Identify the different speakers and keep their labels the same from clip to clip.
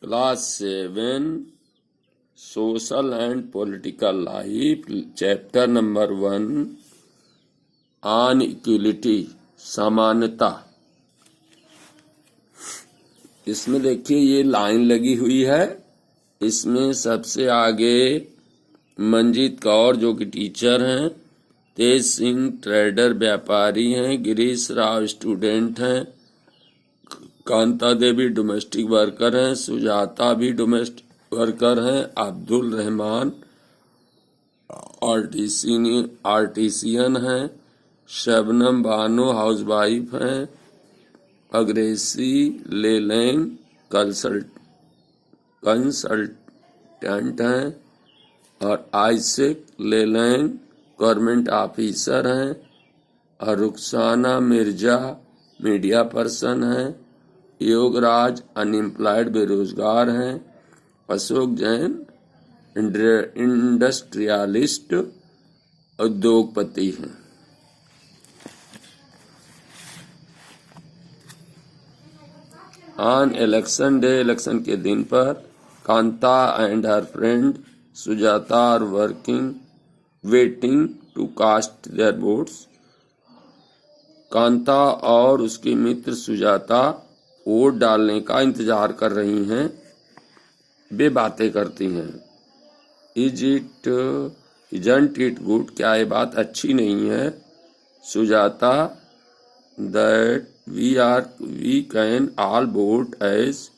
Speaker 1: Class 7 social and political life, chapter number 1 on equality, समानता। इसमें देखिए ये लाइन लगी हुई है। इसमें सबसे आगे मंजीत कौर जो कि टीचर हैं, तेज सिंह ट्रेडर व्यापारी हैं, गिरीश राव स्टूडेंट हैं, कांता देवी डोमेस्टिक वर्कर हैं, सुजाता भी डोमेस्टिक वर्कर हैं, अब्दुल रहमान आर्टिसियन हैं, शबनम बानो हाउसवाइफ हैं, अग्रेसी लेलैंग कंसल्टेंट हैं और आइसेक लेलैंग गवर्नमेंट ऑफिसर हैं और रुखसाना मिर्जा मीडिया पर्सन हैं, योगराज अनएम्प्लॉयड बेरोजगार हैं, अशोक जैन इंडस्ट्रियलिस्ट उद्योगपति हैं। ऑन इलेक्शन डे, इलेक्शन के दिन पर Kanta and her friend Sujata are waiting to cast their votes. Kanta और उसकी मित्र सुजाता वोट डालने का इंतजार कर रही हैं। वे बातें करती हैं। इजंट इट गुड, क्या ये बात अच्छी नहीं है? Sujata, that we can all vote as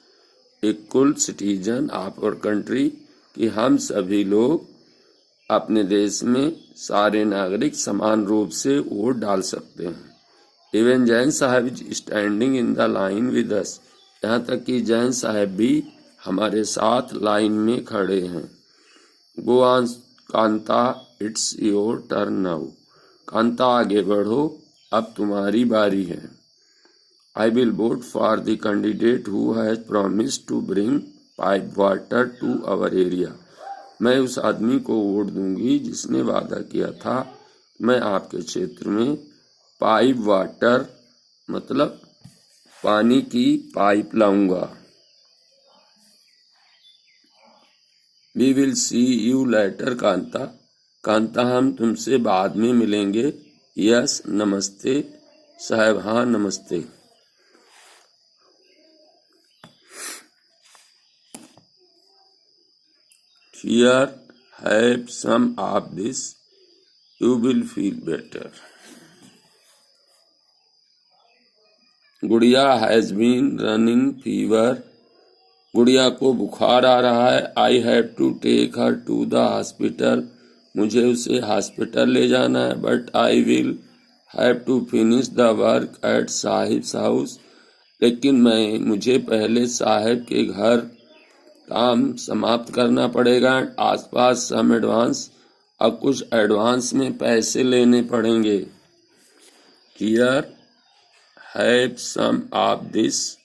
Speaker 1: equal citizen of our country, कि हम सभी लोग अपने देश में सारे नागरिक समान रूप से वोट डाल सकते हैं। इवन जैन साहब is standing in the line with us, यहाँ तक कि जैन साहब भी हमारे साथ लाइन में खड़े हैं। Go on Kanta, it's your turn now. Kanta आगे बढ़ो, अब तुम्हारी बारी है। I will vote for the candidate who has promised to bring pipe water to our area. मैं उस आदमी को वोट दूंगी जिसने वादा किया था मैं आपके क्षेत्र में पाइप वाटर मतलब पानी की पाइप लाऊंगा। We will see you later Kanta. Kanta, हम तुमसे बाद में मिलेंगे। यस, नमस्ते साहब, हाँ नमस्ते। Here, have some of this, you will feel better. Gudiya has been running fever. Gudiya को बुखार आ रहा है। I have to take her to the hospital, मुझे उसे हॉस्पिटल ले जाना है। But I will have to finish the work at sahib's house, लेकिन मुझे पहले साहिब के घर काम समाप्त करना पड़ेगा। आसपास सम एडवांस, अब कुछ एडवांस में पैसे लेने पड़ेंगे। Here have some of this,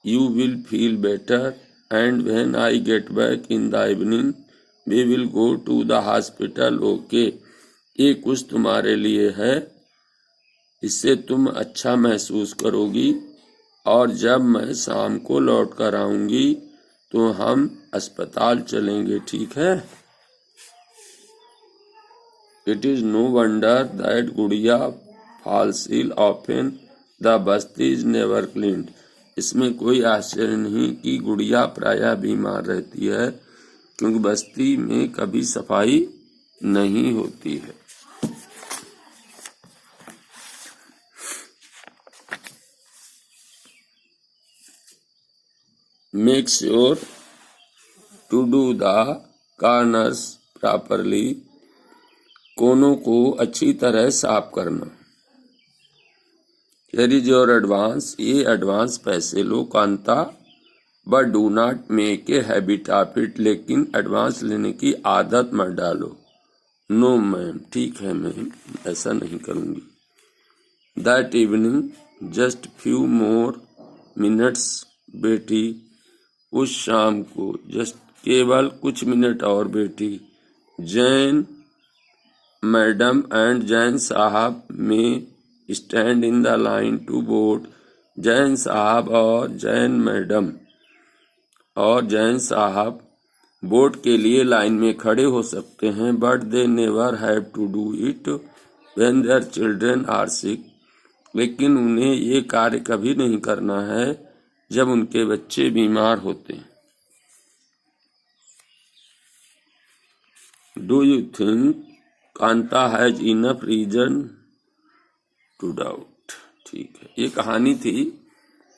Speaker 1: you will feel better, and when I get back in the evening we will go to the hospital. Okay, ये कुछ तुम्हारे लिए है, इससे तुम अच्छा महसूस करोगी, और जब मैं शाम को लौट कर आऊंगी तो हम अस्पताल चलेंगे, ठीक है? It is no wonder that Gudiya falls ill often, the basti is never cleaned. इसमें कोई आश्चर्य नहीं कि गुड़िया प्रायः बीमार रहती है, क्योंकि बस्ती में कभी सफाई नहीं होती है। Make sure to do the corners properly, कोनों को अच्छी तरह साफ करना। Here is your advance, ये एडवांस पैसे लो Kanta. But do not make a habit of it, लेकिन एडवांस लेने की आदत मत डालो। No मैम, ठीक है मैम, ऐसा नहीं करूँगी। That evening, just few more minutes बेटी, उस शाम को जस्ट केवल कुछ मिनट और बेटी। जैन मैडम एंड जैन साहब में stand in the line to vote. Jain sahab और जैन मैडम और जैन साहब वोट के लिए लाइन में खड़े हो सकते हैं, but they never have to do it when their children are sick. लेकिन उन्हें ये कार्य कभी नहीं करना है जब उनके बच्चे बीमार होते हैं। Do you think Kanta has enough reason to doubt? ठीक है, ये कहानी थी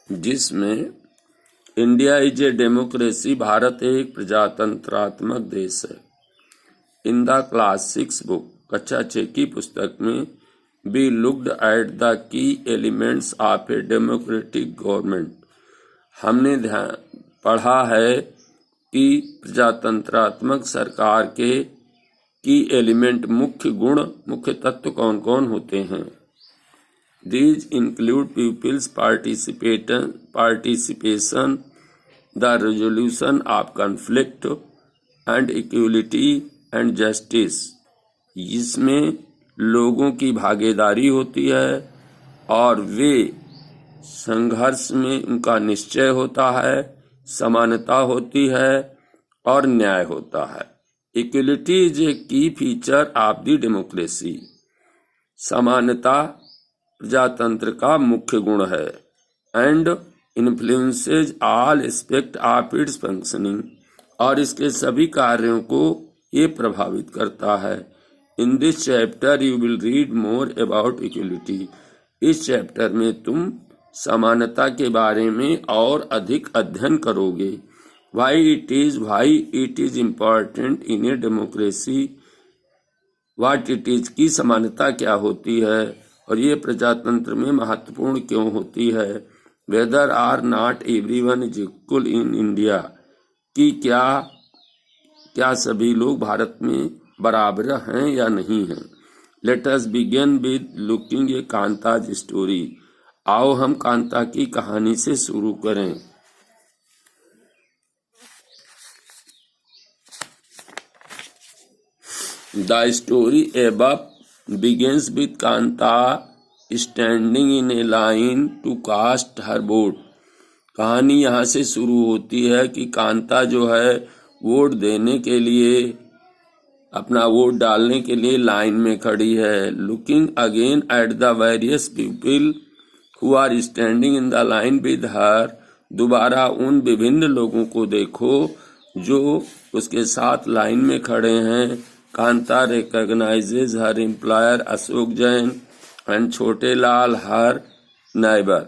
Speaker 1: जिसमें India is a democracy, Bharat एक प्रजातंत्रात्मक देश है। इन द क्लास 6 बुक, कक्षा 6 की पुस्तक में B looked at the key elements of a democratic government, हमने पढ़ा है कि प्रजातंत्रात्मक सरकार के की एलिमेंट, मुख्य गुण, मुख्य तत्व कौन कौन होते हैं। These include pupils' participation, the resolution of conflict, and equality and justice. इसमें लोगों की भागीदारी होती है और वे संघर्ष में उनका निश्चय होता है, समानता होती है और न्याय होता है। Equality is a key feature of the democracy. समानता प्रजातंत्र का मुख्य गुण है। And influences all aspect of its functioning, और इसके सभी कार्यों को ये प्रभावित करता है। In this chapter you will read more about equality, इस चैप्टर में तुम समानता के बारे में और अधिक अध्ययन करोगे। Why it is important in a democracy, what it is की समानता क्या होती है और ये प्रजातंत्र में महत्वपूर्ण क्यों होती है। Whether or not everyone is equal in India, कि क्या सभी लोग भारत में बराबर हैं या नहीं हैं। Let us begin with looking a Kanta's story, आओ हम कांता की कहानी से शुरू करें। The story above begins with Kanta standing in a line to cast her vote. कहानी यहाँ से शुरू होती है कि कांता जो है वोट देने के लिए, अपना वोट डालने के लिए लाइन में खड़ी है। Looking again at the various people who are standing in the line with her, दोबारा उन विभिन्न लोगों को देखो जो उसके साथ लाइन में खड़े हैं। Kanta recognizes her employer Ashok Jain and छोटे लाल हर नाइबर।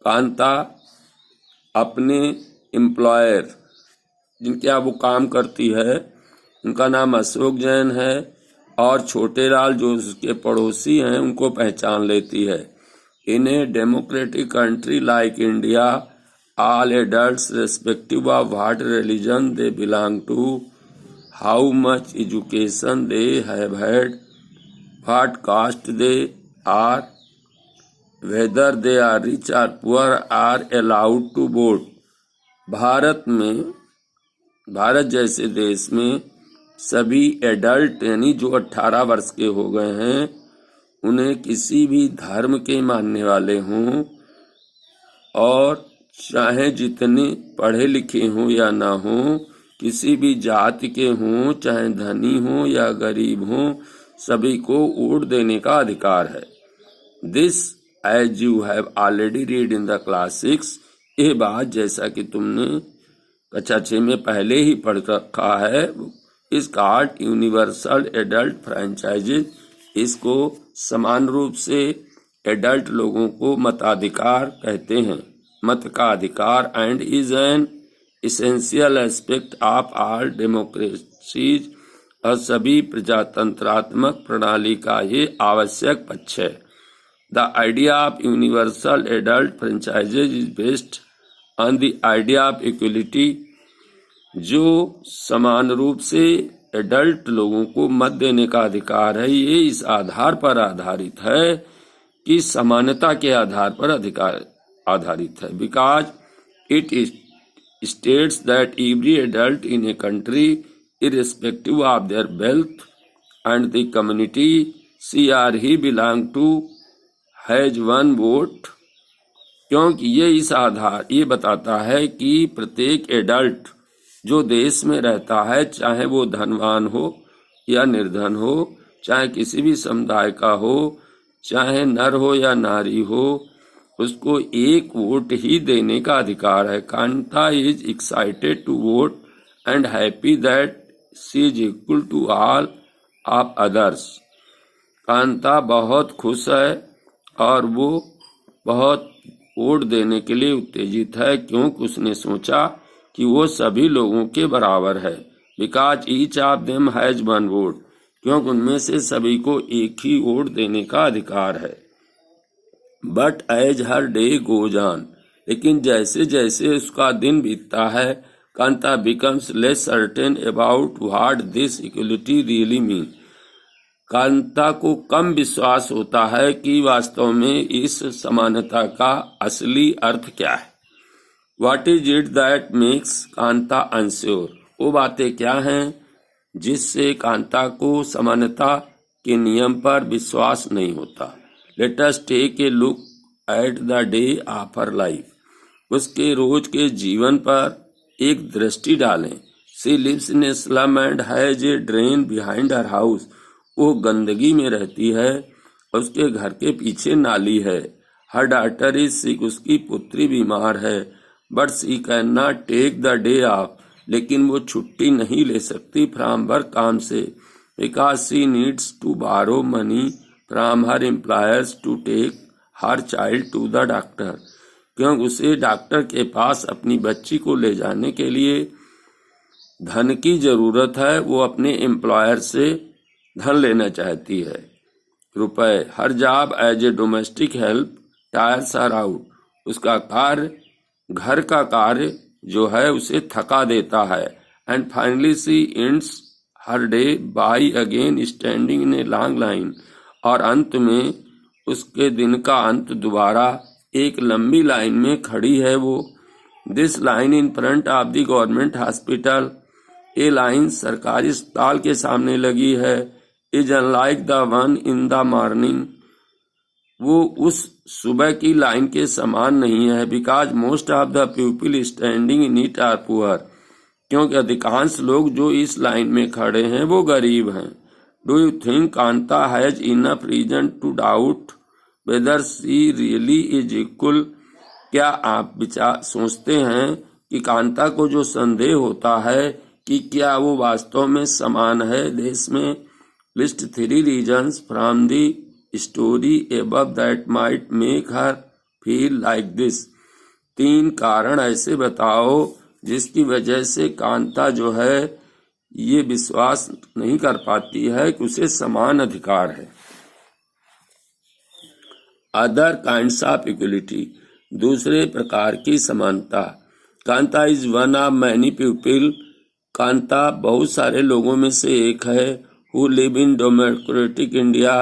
Speaker 1: कांता अपने एम्प्लॉयर, जिनके वो काम करती है, उनका नाम अशोक जैन है, और छोटे लाल जो उसके पड़ोसी हैं उनको पहचान लेती है। In a democratic country like India, all adults respective of what religion they belong to, how much education they have had, what caste they are, whether they are rich or poor, are allowed to vote. Bharat जैसे देश में सभी adult यानी जो 18 वर्ष के हो गए हैं, उन्हें किसी भी धर्म के मानने वाले हों और चाहे जितने पढ़े लिखे हों या ना हों, किसी भी जाति के हों, चाहे धनी हों या गरीब हों, सभी को वोट देने का अधिकार है। This as you have already read in the class 6, ये बात जैसा कि तुमने कक्षा 6 में पहले ही पढ़ रखा है, इस कॉल्ड यूनिवर्सल एडल्ट फ्रेंचाइजेज, इसको समान रूप से एडल्ट लोगों को मताधिकार कहते हैं, मत का अधिकार, and is an essential aspect of all democracies, और सभी प्रजातंत्रात्मक प्रणाली का ये आवश्यक पक्ष है। The idea of universal adult franchises is based on the idea of equality, जो समान रूप से एडल्ट लोगों को मत देने का अधिकार है, ये इस आधार पर आधारित है कि समानता के आधार पर अधिकार आधारित है। Because it is states that every adult in a country, irrespective of their wealth and the community she or he belong to, has one vote क्योंकि ये बताता है कि प्रत्येक एडल्ट जो देश में रहता है, चाहे वो धनवान हो या निर्धन हो, चाहे किसी भी समुदाय का हो, चाहे नर हो या नारी हो, उसको एक वोट ही देने का अधिकार है। Kanta is excited to vote and happy that she is equal to all of others. Kanta बहुत खुश है और वो बहुत वोट देने के लिए उत्तेजित है, क्योंकि उसने सोचा कि वो सभी लोगों के बराबर है। Because each of them has one vote, क्योंकि उनमें से सभी को एक ही वोट देने का अधिकार है। But as her day goes on, लेकिन जैसे जैसे उसका दिन बीतता है, Kanta becomes less certain about what this equality really mean. Kanta को कम विश्वास होता है कि वास्तव में इस समानता का असली अर्थ क्या है। What is it that makes Kanta unsure? वो बातें क्या हैं जिससे कांता को समानता के नियम पर विश्वास नहीं होता। Let us take a look at the day of her life. उसके रोज के जीवन पर एक दृष्टि डालें। She lives in a slum and has a drain behind her house. वो गंदगी में रहती है, उसके घर के पीछे नाली है। Her daughter is sick, उसकी पुत्री बीमार है। But she can not take the day off, लेकिन वो छुट्टी नहीं ले सकती फ्रॉम वर्क, काम से। Because she needs to borrow money from her employers to take her child to the doctor, क्योंकि उसे डॉक्टर के पास अपनी बच्ची को ले जाने के लिए धन की जरूरत है। वो अपने एम्प्लॉयर से धन लेना चाहती है, रुपए। हर job as a domestic help tires her out, उसका कार्य, घर का कार्य जो है उसे थका देता है। And finally she ends her day by again standing in a long line, और अंत में उसके दिन का अंत दोबारा एक लंबी लाइन में खड़ी है वो। This line in front of the government hospital, ये लाइन सरकारी अस्पताल के सामने लगी है। Is unlike the one in the morning, वो उस सुबह की लाइन के समान नहीं है। Because most of the people standing in it are poor, क्योंकि अधिकांश लोग जो इस लाइन में खड़े हैं वो गरीब हैं। Do you think Kanta has enough reason to doubt whether she really is equal? क्या आप सोचते हैं कि कांता को जो संदेह होता है कि क्या वो वास्तव में समान है देश में? List 3 reasons from the story above that might make her feel like this. 3 कारण ऐसे बताओ जिसकी वजह से कांता जो है ये विश्वास नहीं कर पाती है कि उसे समान अधिकार है। अदर काइंड्स ऑफ इक्वलिटी, दूसरे प्रकार की समानता। Kanta is one of many people, Kanta बहुत सारे लोगों में से एक है। Who live in democratic India,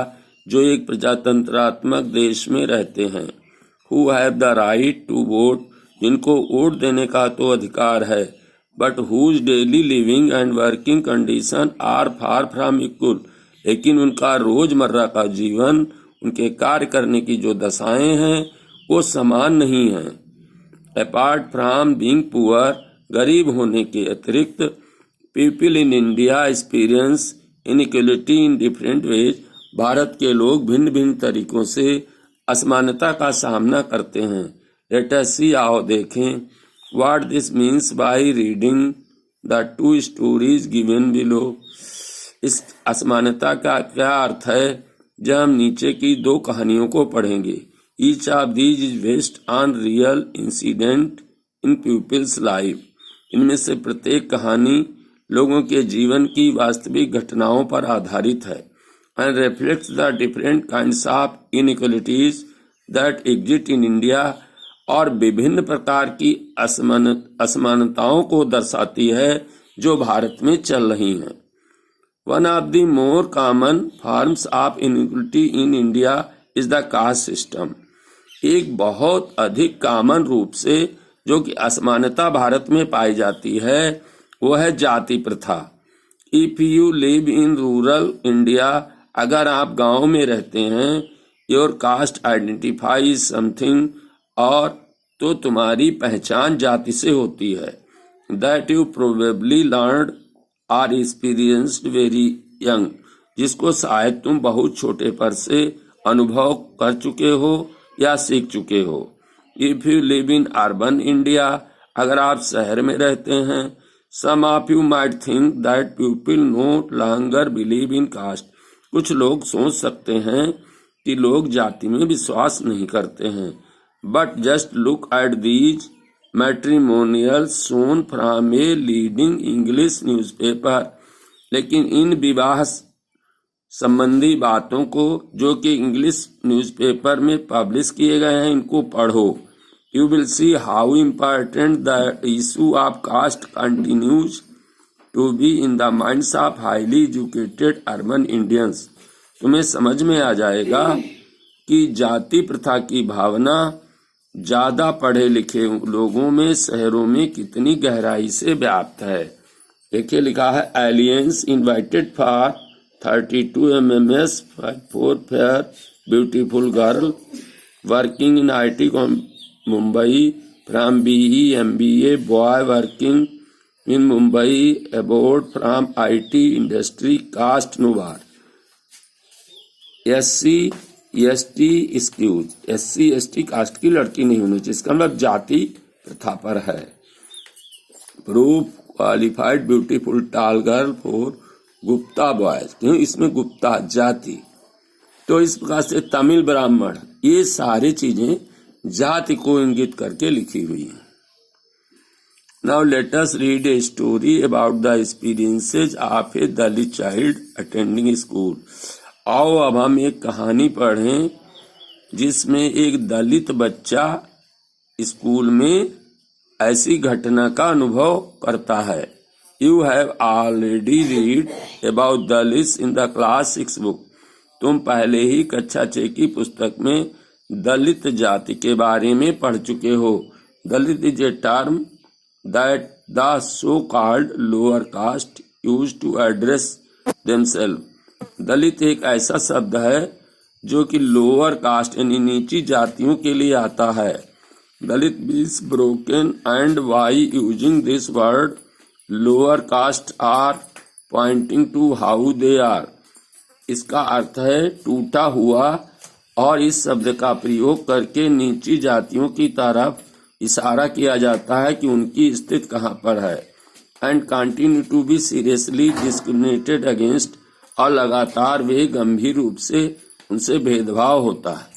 Speaker 1: जो एक प्रजातंत्रात्मक देश में रहते हैं। Who have the right to vote, जिनको वोट देने का तो अधिकार है। But whose daily living and working condition are far from equal, लेकिन उनका रोजमर्रा का जीवन, उनके कार्य करने की जो दशाएं हैं वो समान नहीं हैं। अपार्ट फ्रॉम बीइंग पुअर, गरीब होने के अतिरिक्त, people in India experience inequality in different ways, Bharat के लोग भिन्न भिन्न तरीकों से असमानता का सामना करते हैं। लेट अस सी, आओ देखें, what this means by reading the 2 stories given below. इस असमानता का क्या अर्थ है जब हम नीचे की 2 कहानियों को पढ़ेंगे। Each of these is based on real incident in people's life, इनमें से प्रत्येक कहानी लोगों के जीवन की वास्तविक घटनाओं पर आधारित है। And reflects the different kinds of inequalities that exist in India, और विभिन्न प्रकार की असमानताओं को दर्शाती है जो भारत में चल रही हैं। One of the more common forms of inequality in India is the caste system. एक बहुत अधिक कॉमन रूप से जो कि असमानता भारत में पाई जाती है वो है जाति प्रथा। If you live in rural India, अगर आप गांव में रहते हैं, योर कास्ट आइडेंटिफाइज समथिंग, और तो तुम्हारी पहचान जाति से होती है। That you probably learned or experienced very young, जिसको शायद तुम बहुत छोटे पर से अनुभव कर चुके हो या सीख चुके हो। If you live in urban India, अगर आप शहर में रहते हैं, some of you might think that people no longer believe in caste, कुछ लोग सोच सकते हैं कि लोग जाति में विश्वास नहीं करते हैं। But just look at these matrimonials shown from a leading English newspaper, लेकिन इन विवाह संबंधी बातों को जो कि इंग्लिश न्यूज़पेपर में पब्लिश किए गए हैं, इनको पढ़ो। You will see how important the issue of caste continues to be in the minds of highly educated urban Indians. तुम्हें समझ में आ जाएगा कि जाति प्रथा की भावना ज्यादा पढ़े लिखे लोगों में शहरों में कितनी गहराई से व्याप्त है। देखिए लिखा है, aliens invited for 32 MMS for fair beautiful girl working in IT Mumbai from BE MBA boy working in Mumbai abroad from IT industry caste novar SC ST excuse SC ST caste की लड़की नहीं होनी चाहिए, इसका मतलब जाति प्रथा पर है। प्रूफ क्वालिफाइड ब्यूटीफुल टाल गर्ल फॉर गुप्ता बॉयज, क्यों इसमें गुप्ता जाति। तो इस प्रकार से तमिल ब्राह्मण, ये सारी चीजें जाति को इंगित करके लिखी हुई हैं। Now let us read a story about the experiences of A Dalit child attending school. आओ अब हम एक कहानी पढ़ें जिसमें एक दलित बच्चा स्कूल में ऐसी घटना का अनुभव करता है। You have already read about Dalits in the class 6 book. तुम पहले ही कक्षा 6 की पुस्तक में दलित जाति के बारे में पढ़ चुके हो। दलित is a term that the so-called lower caste used to address themselves. दलित एक ऐसा शब्द है जो कि लोअर कास्ट यानी नीची जातियों के लिए आता है। दलित means broken, and by using this word lower caste are pointing to how they are. इसका अर्थ है टूटा हुआ, और इस शब्द का प्रयोग करके नीची जातियों की तरफ इशारा किया जाता है कि उनकी स्थिति कहाँ पर है। And continue to be seriously discriminated against, और लगातार वे गंभीर रूप से उनसे भेदभाव होता है।